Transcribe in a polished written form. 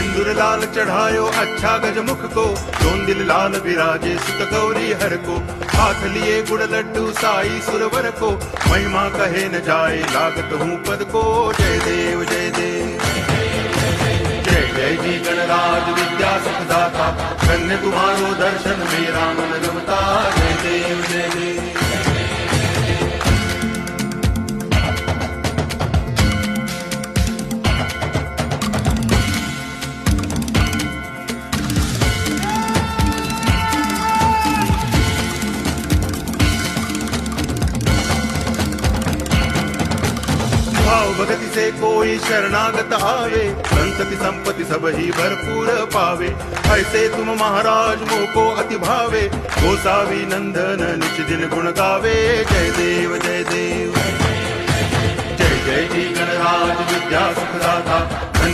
सिंदूर लाल चढ़ायो अच्छा गजमुख को, दोन दिल लाल विराजे सुत गौरी हर को। हाथ लिए गुड़ लड्डू साई सुरवर को, महिमा कहे न जाए लागत हूँ पद को। जय देव जय देव जय जय जी गणराज विद्या सुखदाता, धन्य तुम्हारो दर्शन मेरा मन रमता। जय देव जय देव भाव भगति से कोई शरणागत आवे, संतति संपत्ति सब ही भरपूर पावे। ऐसे तुम महाराज मोको अति भावे, गोसावी नंदन निच दिन गुण गावे। जय देव जय देव जय जय जी गणराज विद्या सुखदाता,